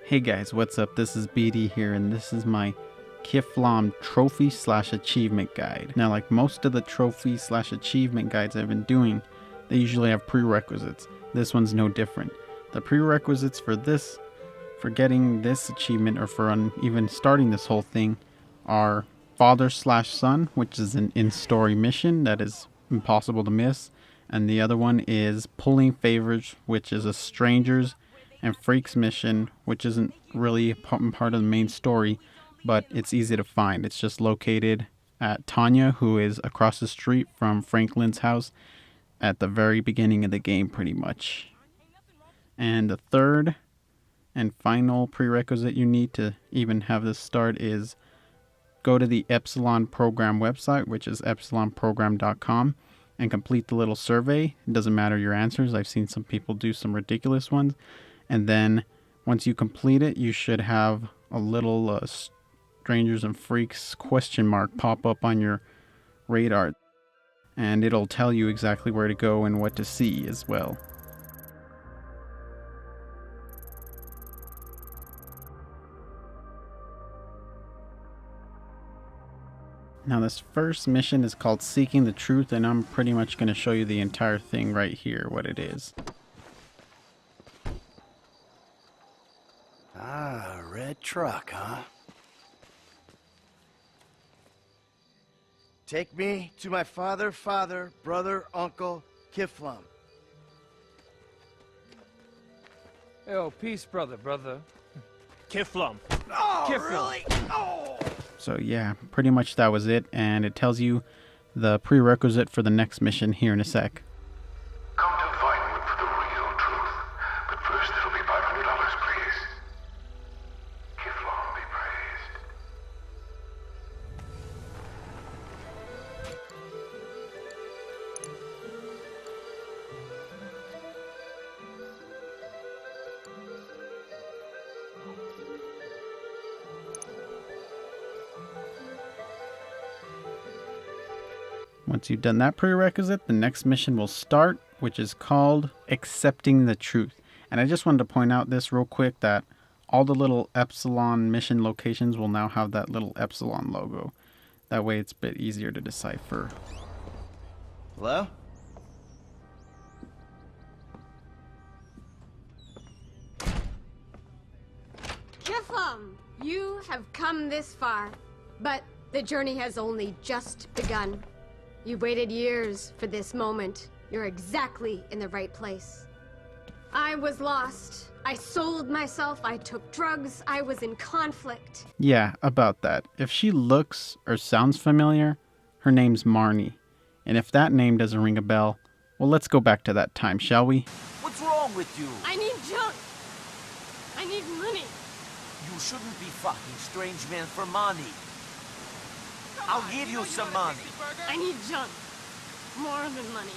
Hey guys, what's up? This is BD here, and this is my Kifflom trophy / achievement guide. Now, like most of the trophy / achievement guides I've been doing, they usually have prerequisites. This one's no different. The prerequisites for getting this achievement, or for even starting this whole thing, are father / son, which is an in-story mission that is impossible to miss, and the other one is pulling favors, which is a strangers and freaks mission, which isn't really a part of the main story, but it's easy to find. It's just located at Tanya, who is across the street from Franklin's house at the very beginning of the game, pretty much. And the third and final prerequisite you need to even have this start is go to the Epsilon Program website, which is epsilonprogram.com, and complete the little survey. It doesn't matter your answers. I've seen some people do some ridiculous ones. And then once you complete it, you should have a little strangers and freaks question mark pop up on your radar. And it'll tell you exactly where to go and what to see as well. Now this first mission is called Seeking the Truth, and I'm pretty much going to show you the entire thing right here, what it is. Ah, red truck, huh? Take me to my father, brother, uncle, Kifflom. Oh, peace, brother. Kifflom. Oh, Kifflom. really? Oh! So yeah, pretty much that was it, and it tells you the prerequisite for the next mission here in a sec. Come to Vinewood for the real truth, but first it'll be $500, please. Kifflom be praised. Once you've done that prerequisite, the next mission will start, which is called Accepting the Truth. And I just wanted to point out this real quick, that all the little Epsilon mission locations will now have that little Epsilon logo. That way it's a bit easier to decipher. Hello? Kifflom, you have come this far, but the journey has only just begun. You've waited years for this moment. You're exactly in the right place. I was lost. I sold myself. I took drugs. I was in conflict. Yeah, about that. If she looks or sounds familiar, her name's Marnie. And if that name doesn't ring a bell, well, let's go back to that time, shall we? What's wrong with you? I need junk. I need money. You shouldn't be fucking strange man for money. I'll give you some money. I need junk. More than money.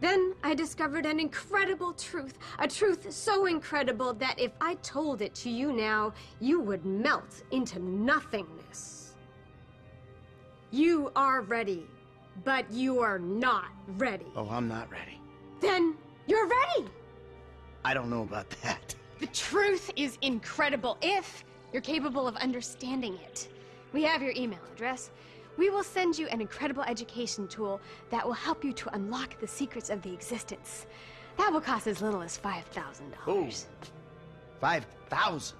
Then I discovered an incredible truth. A truth so incredible that if I told it to you now, you would melt into nothingness. You are ready, but you are not ready. Oh, I'm not ready. Then you're ready. I don't know about that. The truth is incredible if you're capable of understanding it. We have your email address. We will send you an incredible education tool that will help you to unlock the secrets of the existence. That will cost as little as $5,000. Oh, 5,000.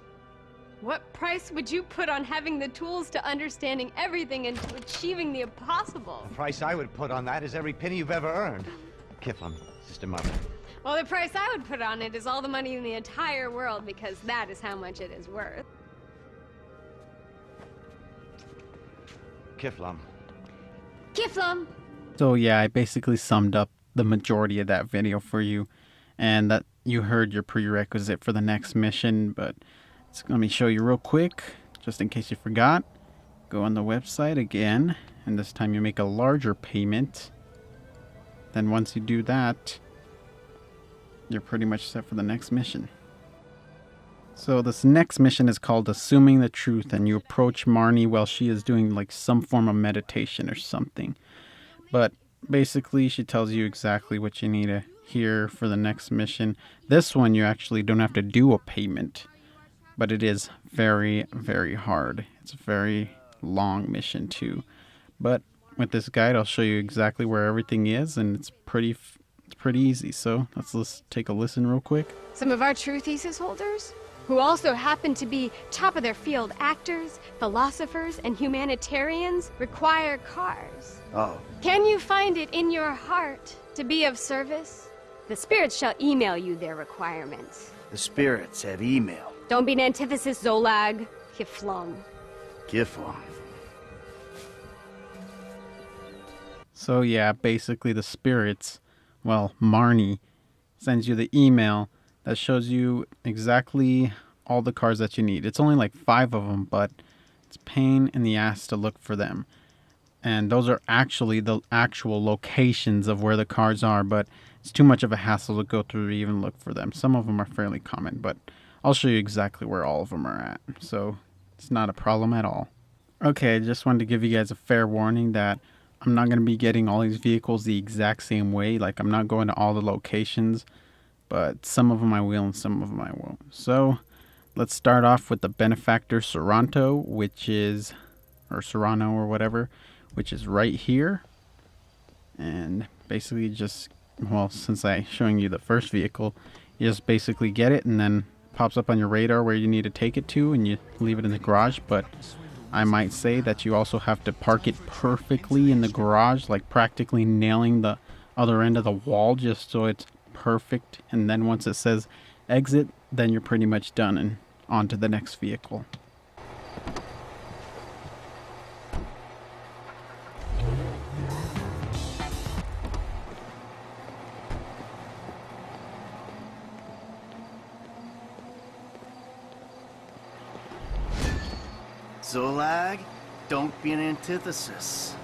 What price would you put on having the tools to understanding everything and to achieving the impossible? The price I would put on that is every penny you've ever earned. Kifflom, Sister Mother. Well, the price I would put on it is all the money in the entire world, because that is how much it is worth. Kifflom. Kifflom! So yeah, I basically summed up the majority of that video for you, and that you heard your prerequisite for the next mission, but let me show you real quick, just in case you forgot. Go on the website again, and this time you make a larger payment. Then once you do that, you're pretty much set for the next mission. So this next mission is called Assuming the Truth, and you approach Marnie while she is doing like some form of meditation or something. But basically she tells you exactly what you need to hear for the next mission. This one you actually don't have to do a payment. but it is very, very hard. It's a very long mission too. But with this guide, I'll show you exactly where everything is, and it's pretty easy. So let's take a listen real quick. Some of our true thesis holders, who also happen to be top of their field actors, philosophers, and humanitarians, require cars. Oh, Can you find it in your heart to be of service? The spirits shall email you their requirements. the spirits have email. Don't be an antithesis, Zolag. Kifflom. Kifflom. So yeah, basically the spirits, well, Marnie, sends you the email that shows you exactly all the cars that you need. It's only like 5 of them, but it's pain in the ass to look for them. And those are actually the actual locations of where the cars are, but it's too much of a hassle to go through to even look for them. Some of them are fairly common, but I'll show you exactly where all of them are at. So it's not a problem at all. Okay, I just wanted to give you guys a fair warning that I'm not going to be getting all these vehicles the exact same way. Like, I'm not going to all the locations, but some of them I will and some of them I won't. So let's start off with the Benefactor Serranto, or Serrano or whatever, which is right here. And basically just, well, since I'm showing you the first vehicle, you just basically get it and then it pops up on your radar where you need to take it to, and you leave it in the garage. But I might say that you also have to park it perfectly in the garage, like practically nailing the other end of the wall just so it's perfect. And then once it says exit, then you're pretty much done and on to the next vehicle. Zolag, don't be an antithesis.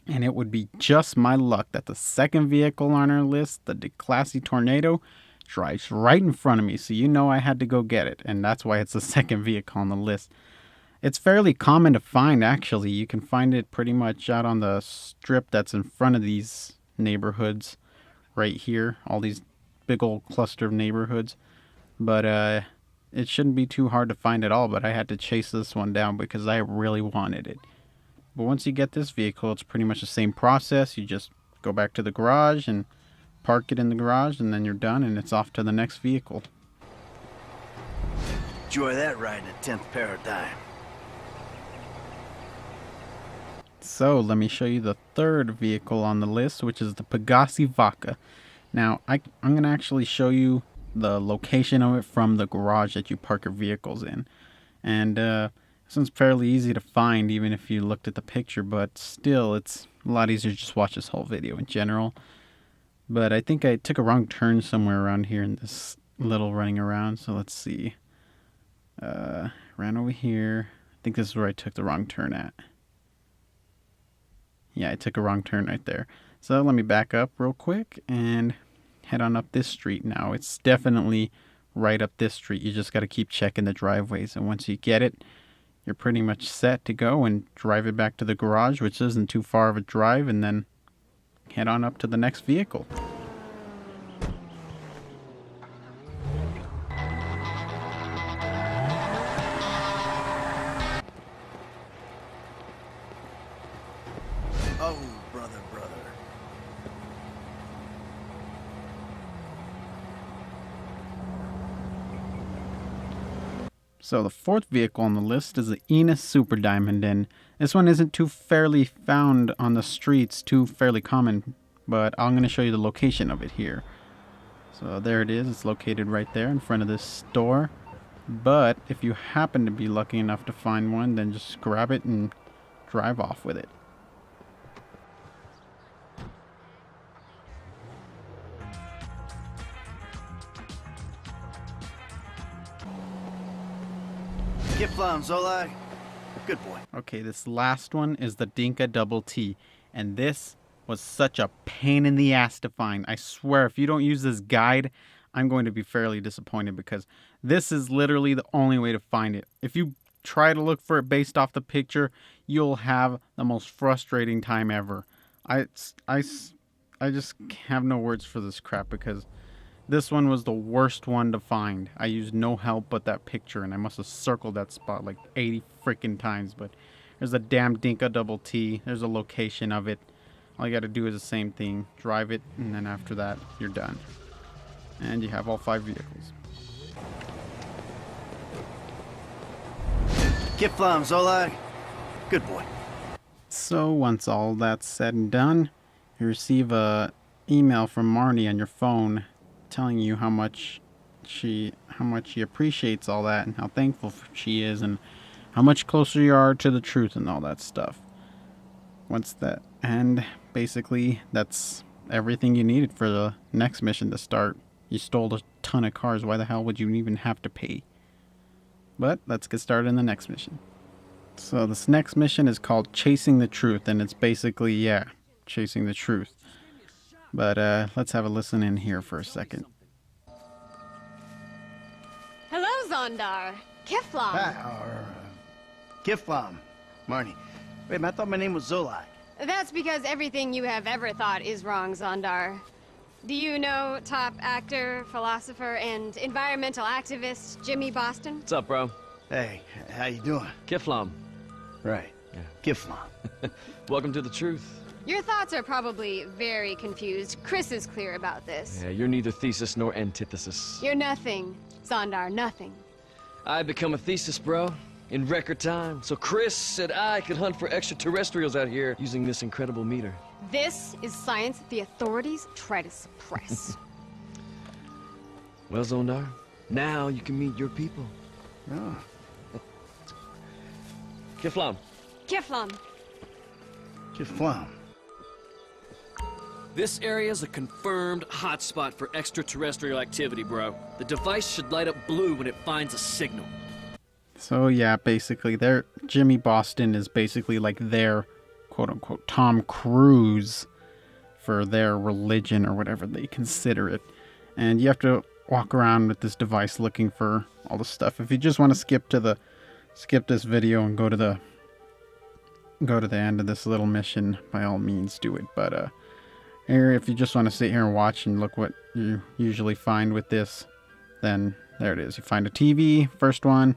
And it would be just my luck that the second vehicle on our list, the DeClassy Tornado, drives right in front of me. So you know I had to go get it. And that's why it's the second vehicle on the list. It's fairly common to find, actually. You can find it pretty much out on the strip that's in front of these neighborhoods right here. All these big old cluster of neighborhoods. But it shouldn't be too hard to find at all. But I had to chase this one down because I really wanted it. But once you get this vehicle, it's pretty much the same process. You just go back to the garage and park it in the garage, and then you're done, and it's off to the next vehicle. Enjoy that ride in the 10th paradigm. So let me show you the third vehicle on the list, which is the Pegassi Vaca. Now, I'm going to actually show you the location of it from the garage that you park your vehicles in. And this one's fairly easy to find, even if you looked at the picture, but still, it's a lot easier to just watch this whole video in general. But I think I took a wrong turn somewhere around here in this little running around, so let's see. Ran over here. I think this is where I took the wrong turn at. Yeah, I took a wrong turn right there. So let me back up real quick and head on up this street now. It's definitely right up this street. You just got to keep checking the driveways. And once you get it, you're pretty much set to go and drive it back to the garage, which isn't too far of a drive, and then head on up to the next vehicle. Oh, brother. So the fourth vehicle on the list is the Enos Super Diamond, and this one isn't too fairly found on the streets, too fairly common, but I'm going to show you the location of it here. So there it is. It's located right there in front of this store. But if you happen to be lucky enough to find one, then just grab it and drive off with it. Kifflom, Zolag. Good boy. Okay, this last one is the Dinka Double T, and this was such a pain in the ass to find. I swear, if you don't use this guide, I'm going to be fairly disappointed, because this is literally the only way to find it. If you try to look for it based off the picture, you'll have the most frustrating time ever. I just have no words for this crap because this one was the worst one to find. I used no help but that picture, and I must have circled that spot like 80 freaking times. But there's a damn Dinka Double T. There's a location of it. All you gotta do is the same thing. Drive it, and then after that, you're done. And you have all 5 vehicles. Kifflom, Zolag. Good boy. So once all that's said and done, you receive a email from Marnie on your phone telling you how much she appreciates all that and how thankful she is and how much closer you are to the truth and all that stuff. And basically that's everything you needed for the next mission to start. You stole a ton of cars. Why the hell would you even have to pay? But let's get started in the next mission. So this next mission is called Chasing the Truth, and it's basically, chasing the truth. But let's have a listen in here for a second. Hello, Zondar. Kifflom. Kifflom. Marnie. Wait, I thought my name was Zolag. That's because everything you have ever thought is wrong, Zondar. Do you know top actor, philosopher, and environmental activist Jimmy Boston? What's up, bro? Hey, how you doing? Kifflom. Right. Yeah. Kifflom. Welcome to the truth. Your thoughts are probably very confused. Chris is clear about this. Yeah, you're neither thesis nor antithesis. You're nothing, Zondar, nothing. I become a thesis, bro, in record time. So Chris said I could hunt for extraterrestrials out here using this incredible meter. This is science the authorities try to suppress. Well, Zondar, now you can meet your people. Oh. Kifflom. Kifflom. Kifflom. This area is a confirmed hotspot for extraterrestrial activity, bro. The device should light up blue when it finds a signal. So yeah, basically Jimmy Boston is basically like their quote-unquote Tom Cruise for their religion or whatever they consider it. And you have to walk around with this device looking for all the stuff. If you just want to skip this video and go to the end of this little mission, by all means do it. But here, if you just want to sit here and watch and look what you usually find with this, then there it is. You find a TV, first one.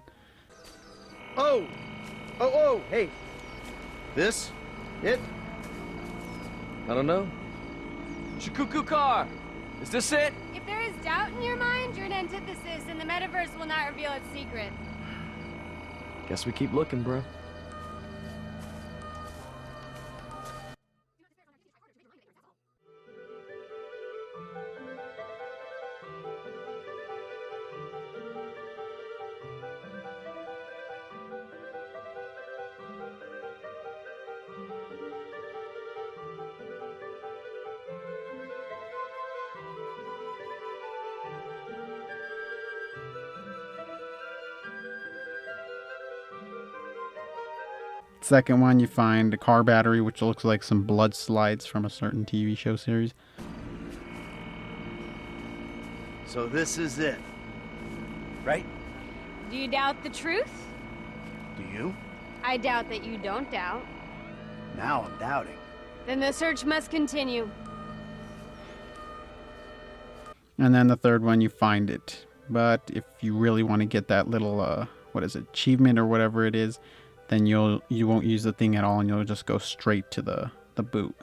Oh, hey. This? It? I don't know. Shikuku car. Is this it? If there is doubt in your mind, you're an antithesis, and the metaverse will not reveal its secret. Guess we keep looking, bro. Second one, you find a car battery, which looks like some blood slides from a certain TV show series. So this is it. Right? Do you doubt the truth? Do you? I doubt that you don't doubt. Now I'm doubting. Then the search must continue. And then the third one, you find it. But if you really want to get that little, achievement or whatever it is, then you won't use the thing at all, and you'll just go straight to the boot.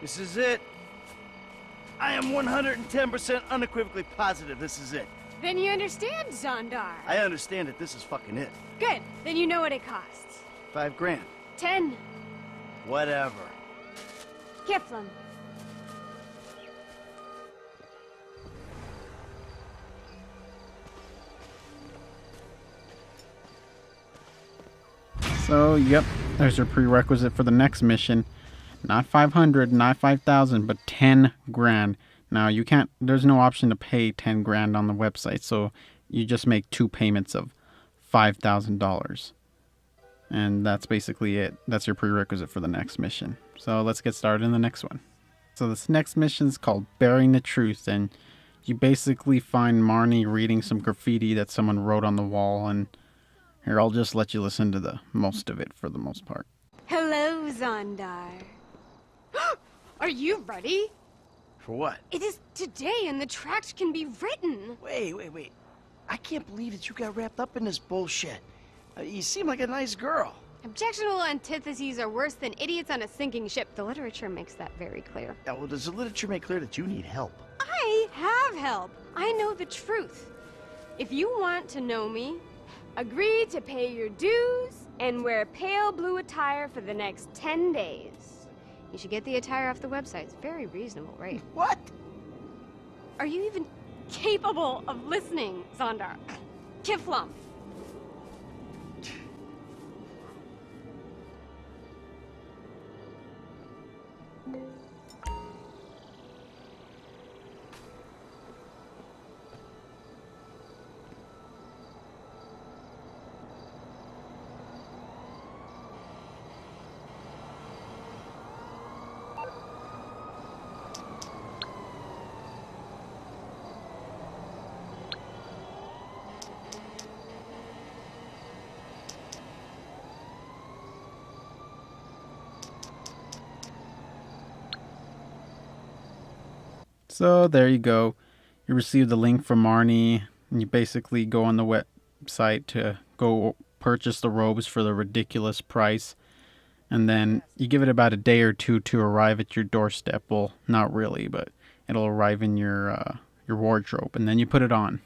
This is it. I am 110% unequivocally positive this is it. Then you understand, Zondar. I understand that this is fucking it. Good. Then you know what it costs. $5,000. 10. Whatever. Kifflom. So, yep, there's your prerequisite for the next mission. Not 500, not 5,000, but 10 grand. Now, there's no option to pay 10 grand on the website, so you just make 2 payments of $5,000. And that's basically it. That's your prerequisite for the next mission. So let's get started in the next one. So this next mission is called Bearing the Truth, and you basically find Marnie reading some graffiti that someone wrote on the wall, and here, I'll just let you listen to the most of it for the most part. Hello, Zondar. Are you ready? For what? It is today and the tract can be written. Wait. I can't believe that you got wrapped up in this bullshit. You seem like a nice girl. Objectionable antitheses are worse than idiots on a sinking ship. The literature makes that very clear. Yeah, well, does the literature make clear that you need help? I have help. I know the truth. If you want to know me, agree to pay your dues and wear pale blue attire for the next 10 days. You should get the attire off the website. It's very reasonable, right? What? Are you even capable of listening, Zondar? Kifflom. So there you go. You receive the link from Marnie, and you basically go on the website to go purchase the robes for the ridiculous price. And then you give it about a day or two to arrive at your doorstep. Well, not really, but it'll arrive in your wardrobe, and then you put it on.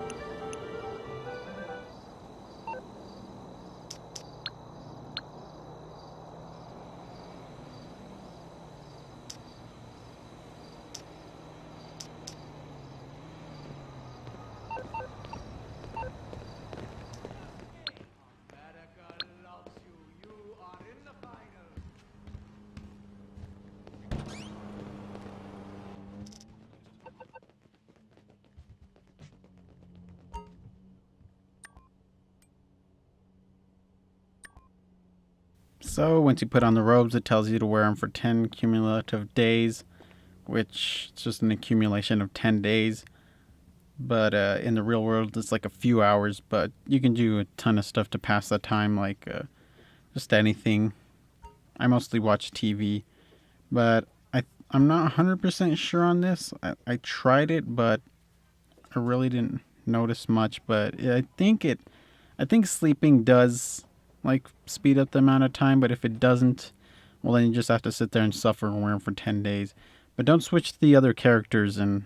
So once you put on the robes, it tells you to wear them for 10 cumulative days, which is just an accumulation of 10 days. But in the real world, it's like a few hours, but you can do a ton of stuff to pass the time, like just anything. I mostly watch TV, but I'm not 100% sure on this. I tried it, but I really didn't notice much. But I think sleeping does like speed up the amount of time, but if it doesn't, well, then you just have to sit there and suffer and wear them for 10 days. But don't switch to the other characters and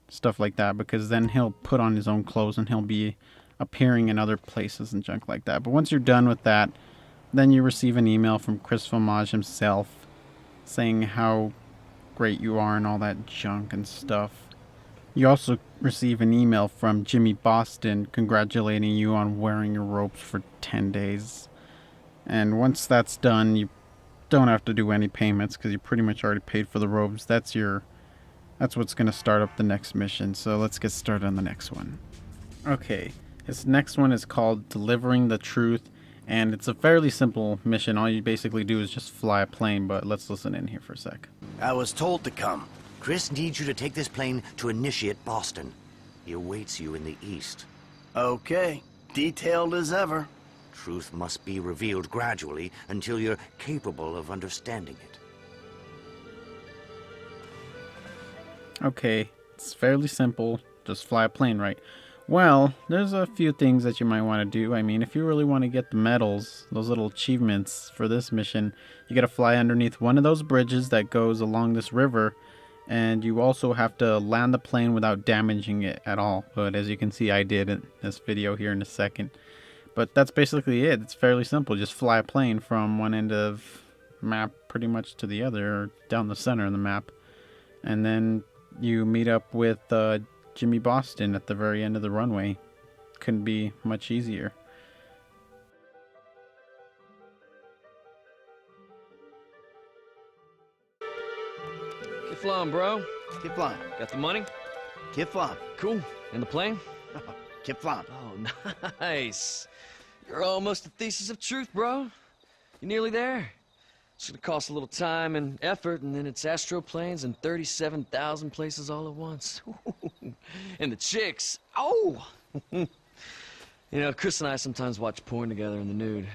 stuff like that, because then he'll put on his own clothes and he'll be appearing in other places and junk like that. But once you're done with that, then you receive an email from Kifflom himself saying how great you are and all that junk and stuff. You also receive an email from Jimmy Boston congratulating you on wearing your robes for 10 days. And once that's done, you don't have to do any payments because you pretty much already paid for the robes. That's what's going to start up the next mission. So let's get started on the next one. Okay, this next one is called Delivering the Truth, and it's a fairly simple mission. All you basically do is just fly a plane, but let's listen in here for a sec. I was told to come. Chris needs you to take this plane to Initiate Boston. He awaits you in the east. Okay, detailed as ever. Truth must be revealed gradually until you're capable of understanding it. Okay, it's fairly simple. Just fly a plane, right? Well, there's a few things that you might want to do. I mean, if you really want to get the medals, those little achievements for this mission, you got to fly underneath one of those bridges that goes along this river, and you also have to land the plane without damaging it at all. But as you can see, I did in this video here in a second. But that's basically it. It's fairly simple. Just fly a plane from one end of map pretty much to the other, or down the center of the map. And then you meet up with Jimmy Boston at the very end of the runway. Couldn't be much easier. Kifflom, bro. Kifflom. Got the money? Kifflom. Cool. And the plane? Kifflom. Oh, nice. You're almost a thesis of truth, bro. You're nearly there. It's gonna cost a little time and effort, and then it's astroplanes and 37,000 places all at once. And the chicks, oh! You know, Chris and I sometimes watch porn together in the nude.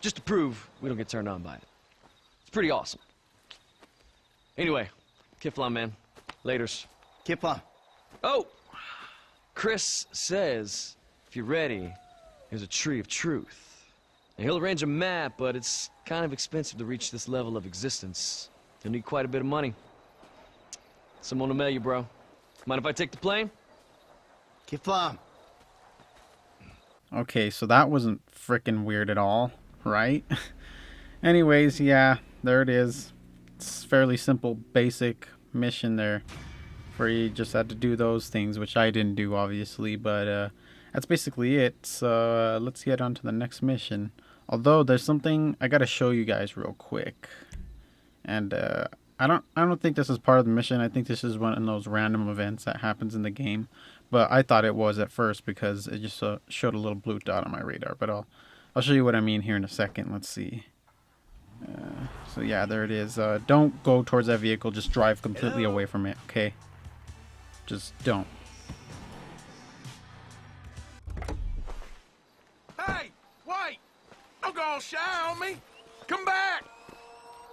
Just to prove we don't get turned on by it. It's pretty awesome. Anyway, Kifflom, man. Laters. Kifflom. Oh! Chris says, if you're ready, there's a tree of truth. And he'll arrange a map, but it's kind of expensive to reach this level of existence. You'll need quite a bit of money. Someone will mail you, bro. Mind if I take the plane? Kifflom. Okay, so that wasn't frickin' weird at all, right? Anyways, yeah, there it is. It's fairly simple, basic mission there, where you just had to do those things, which I didn't do, obviously, but that's basically it. So let's get on to the next mission. Although there's something I gotta show you guys real quick, and I don't think this is part of the mission. I think this is one of those random events that happens in the game, but I thought it was at first because it just showed a little blue dot on my radar. But I'll show you what I mean here in a second. Let's see. So yeah, there it is. Don't go towards that vehicle. Just drive completely away from it. Okay. Just don't. Hey, wait! Don't go all shy on me. Come back.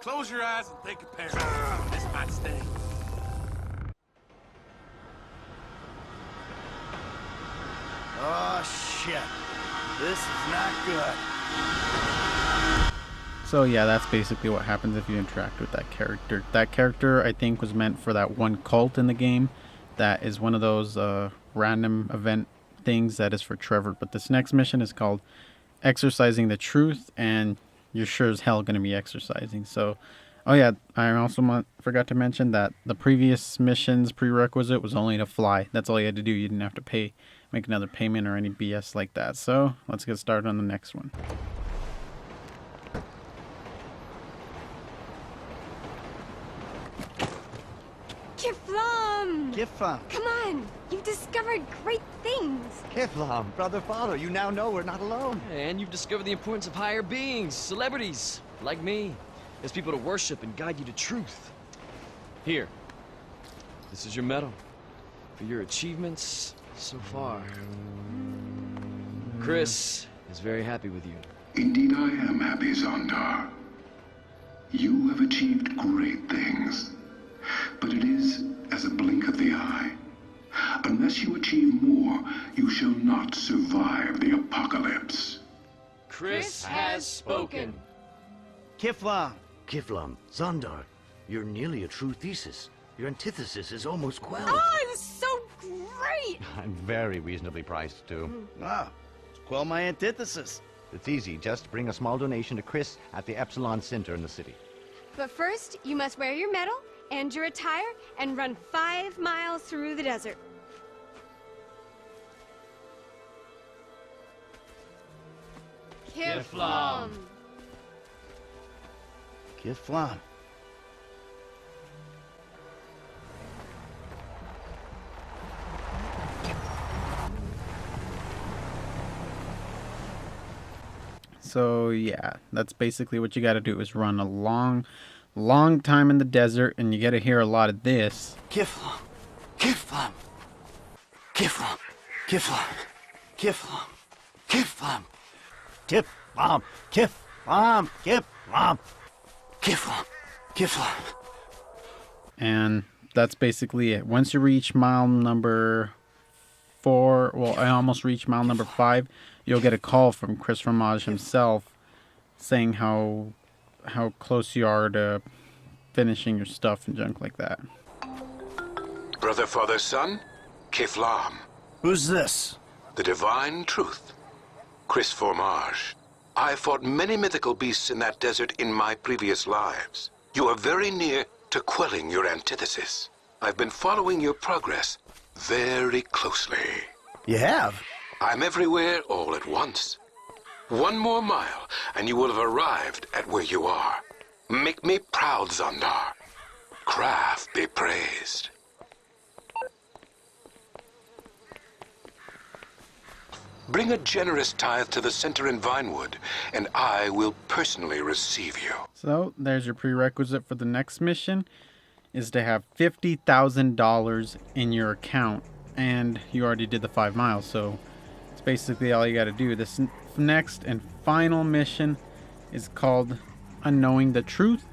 Close your eyes and think of Paris. This might sting. Oh, shit. This is not good. So yeah, that's basically what happens if you interact with that character. That character, I think, was meant for that one cult in the game. That is one of those random event things that is for Trevor. But this next mission is called Exercising the Truth, and you're sure as hell going to be exercising. So, oh yeah, I also forgot to mention that the previous mission's prerequisite was only to fly. That's all you had to do. You didn't have to make another payment or any BS like that. So let's get started on the next one. Kifflom! Kifflom. Come on! You've discovered great things! Kifflom, brother, father, you now know we're not alone. And you've discovered the importance of higher beings, celebrities, like me, as people to worship and guide you to truth. Here, this is your medal for your achievements so far. Chris is very happy with you. Indeed I am happy, Zondar. You have achieved great things. But it is as a blink of the eye. Unless you achieve more, you shall not survive the apocalypse. Chris has spoken. Kifflom. Kifflom, Zondar, you're nearly a true thesis. Your antithesis is almost quelled. Oh, it was so great! I'm very reasonably priced, too. Wow. Quell my antithesis. It's easy. Just bring a small donation to Chris at the Epsilon Center in the city. But first, you must wear your medal and your attire and run 5 miles through the desert. Kifflom. Kifflom. So yeah, that's basically what you got to do is run a long time in the desert, and you got to hear a lot of this. Kifflom. Kifflom. Kifflom. Kifflom. Kifflom. Kifflom. Kifflom. Kifflom. Kifflom. Kifflom. Kifflom. And that's basically it. Once you reach mile number 4, well, I almost reached mile number 5, you'll get a call from Chris Ramage himself saying how close you are to finishing your stuff and junk like that. Brother, father, son, Kifflom. Who's this? The divine truth. Chris Formage. I fought many mythical beasts in that desert in my previous lives. You are very near to quelling your antithesis. I've been following your progress very closely. You have? I'm everywhere all at once. 1 more mile, and you will have arrived at where you are. Make me proud, Zondar. Craft be praised. Bring a generous tithe to the center in Vinewood, and I will personally receive you. So there's your prerequisite for the next mission, is to have $50,000 in your account, and you already did the 5 miles, so it's basically all you got to do. This next and final mission is called Unknowing the Truth,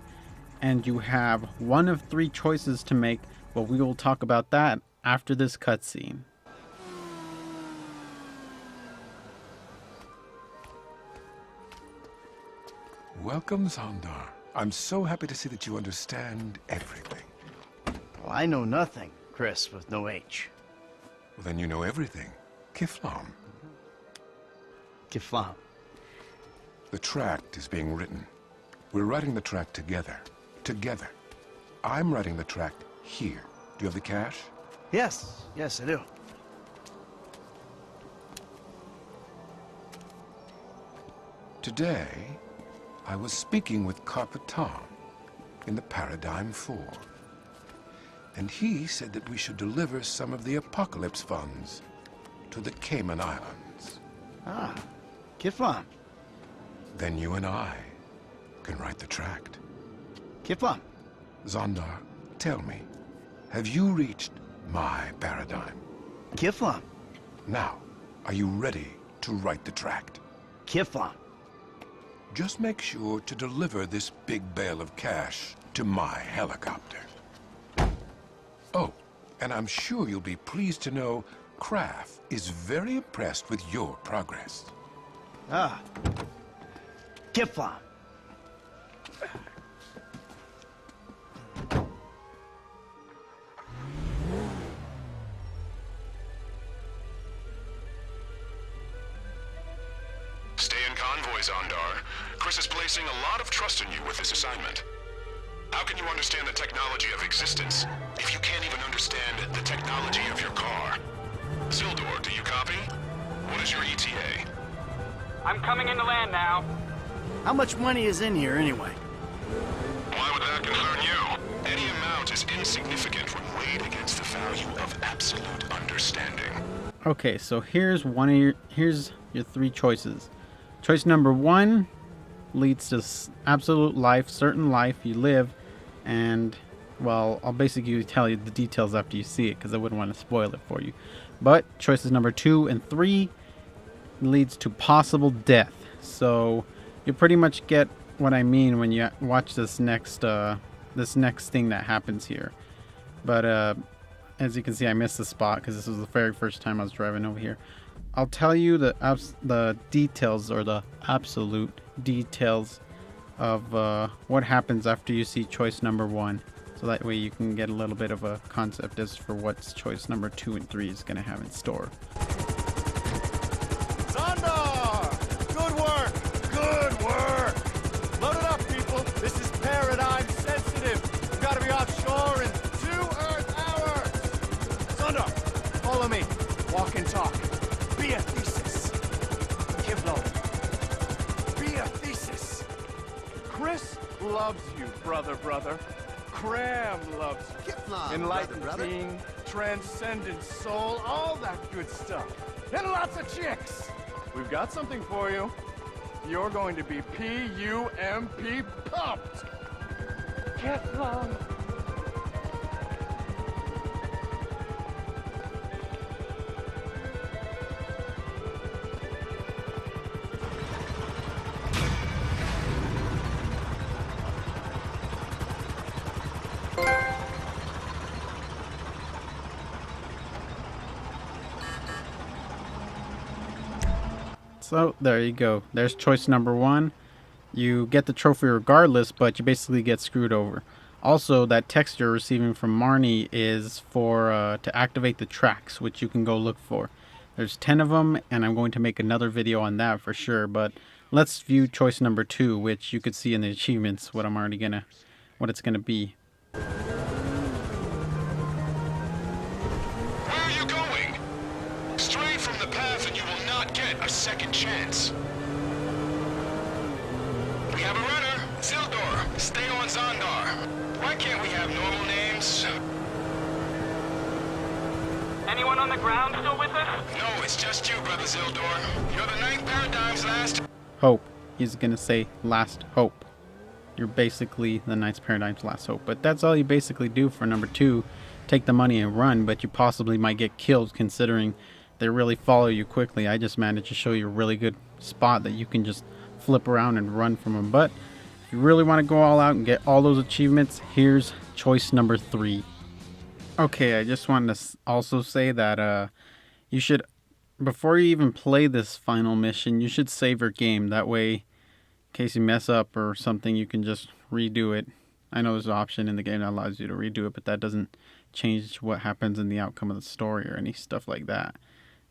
and you have one of 3 choices to make, but we will talk about that after this cutscene. Welcome, Zondar. I'm so happy to see that you understand everything. Well, I know nothing, Chris, with no H. Well, then you know everything. Kifflom. Kifflom. The tract is being written. We're writing the tract together. Together. I'm writing the tract here. Do you have the cash? Yes, I do. Today, I was speaking with Carpeton in the Paradigm 4. And he said that we should deliver some of the Apocalypse funds to the Cayman Islands. Ah, Kifflom. Then you and I can write the tract. Kifflom. Zondar, tell me, have you reached my paradigm? Kifflom. Now, are you ready to write the tract? Kifflom. Just make sure to deliver this big bale of cash to my helicopter. Oh, and I'm sure you'll be pleased to know Kraft is very impressed with your progress. Ah. Kifflom. Stay in convoy, Zondar. Chris is placing a lot of trust in you with this assignment. How can you understand the technology of existence if you can't even understand the technology of your car? Sildor, do you copy? What is your ETA? I'm coming into land now. How much money is in here anyway? Why would that concern you? Any amount is insignificant when weighed against the value of absolute understanding. Okay, so here's your 3 choices. Choice number 1 leads to absolute life, certain life you live, and, well, I'll basically tell you the details after you see it, because I wouldn't want to spoil it for you. But choices number 2 and 3 leads to possible death. So you pretty much get what I mean when you watch this next thing that happens here. But as you can see, I missed the spot because this was the very first time I was driving over here. I'll tell you the details, or the absolute details of what happens after you see choice number 1. So that way you can get a little bit of a concept as for what choice number 2 and 3 is going to have in store. Zondar! Good work! Good work! Load it up, people! This is paradigm sensitive! We've got to be offshore in 2 Earth hours! Zondar, follow me. Walk and talk. Be a thesis. Kifflom. Be a thesis. Chris loves you, brother. Cram loves you. Kifflom, Enlightened brother. being, transcendent soul, all that good stuff. And lots of chicks. We've got something for you. You're going to be P-U-M-P pumped. Kifflom. So there you go. There's choice number 1. You get the trophy regardless, but you basically get screwed over. Also, that text you're receiving from Marnie is for to activate the tracks, which you can go look for. There's 10 of them, and I'm going to make another video on that for sure. But let's view choice number 2, which you could see in the achievements what it's gonna be. Where are you going? Stray from the path and you will not get a second chance. We have a runner. Sildor, stay on Zondar. Why can't we have normal names? Anyone on the ground still with us? No, it's just you, Brother Zildor. You're the ninth paradigm's last hope. He's gonna say last hope. You're basically the Knight's Paradigm's last hope. But that's all you basically do for number 2. Take the money and run, but you possibly might get killed considering they really follow you quickly. I just managed to show you a really good spot that you can just flip around and run from them. But if you really want to go all out and get all those achievements, here's choice number 3. Okay, I just wanted to also say that you should, before you even play this final mission, you should save your game. That way, in case you mess up or something, you can just redo it. I know there's an option in the game that allows you to redo it, but that doesn't change what happens in the outcome of the story or any stuff like that.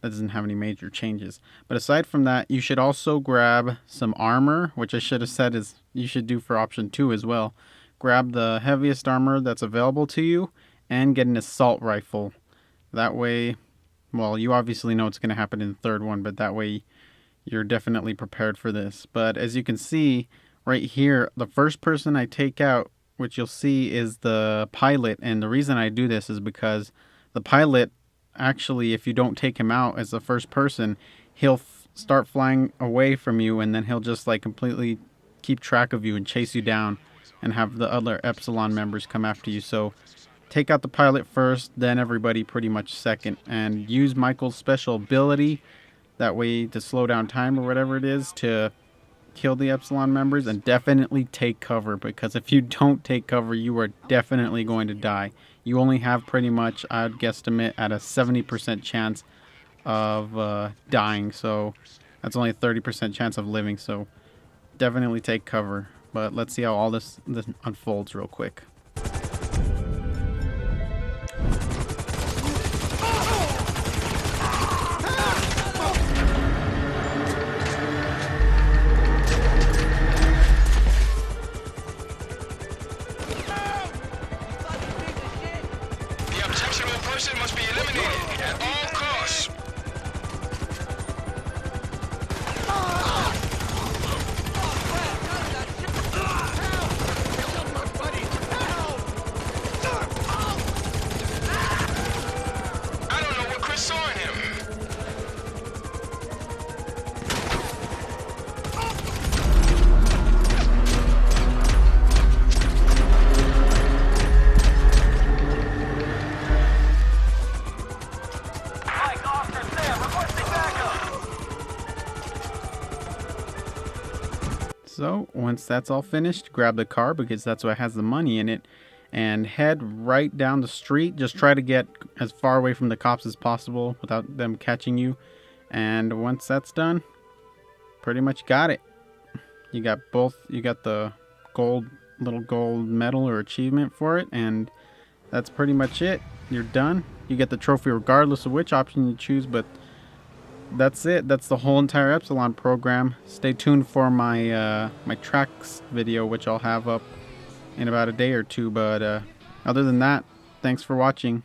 That doesn't have any major changes. But aside from that, you should also grab some armor, which I should have said is you should do for option 2 as well. Grab the heaviest armor that's available to you and get an assault rifle. That way, well, you obviously know what's going to happen in the third one, but that way you're definitely prepared for this. But as you can see right here, the first person I take out, which you'll see, is the pilot. And the reason I do this is because the pilot, actually, if you don't take him out as the first person, he'll start flying away from you, and then he'll just like completely keep track of you and chase you down and have the other Epsilon members come after you. So take out the pilot first, then everybody pretty much second, and use Michael's special ability, that way to slow down time or whatever it is, to kill the Epsilon members. And definitely take cover, because if you don't take cover, you are definitely going to die. You only have pretty much, I'd guesstimate, at a 70% chance of dying, so that's only a 30% chance of living, so definitely take cover. But let's see how all this unfolds real quick. Must be eliminated at all costs. I don't know what Chris saw in him. So once that's all finished, grab the car, because that's what has the money in it, and head right down the street. Just try to get as far away from the cops as possible without them catching you. And once that's done, pretty much got it. You got both. You got the little gold medal or achievement for it, and that's pretty much it. You're done. You get the trophy regardless of which option you choose, but that's it. That's the whole entire Epsilon program. Stay tuned for my my tracks video, which I'll have up in about a day or two. But other than that, thanks for watching.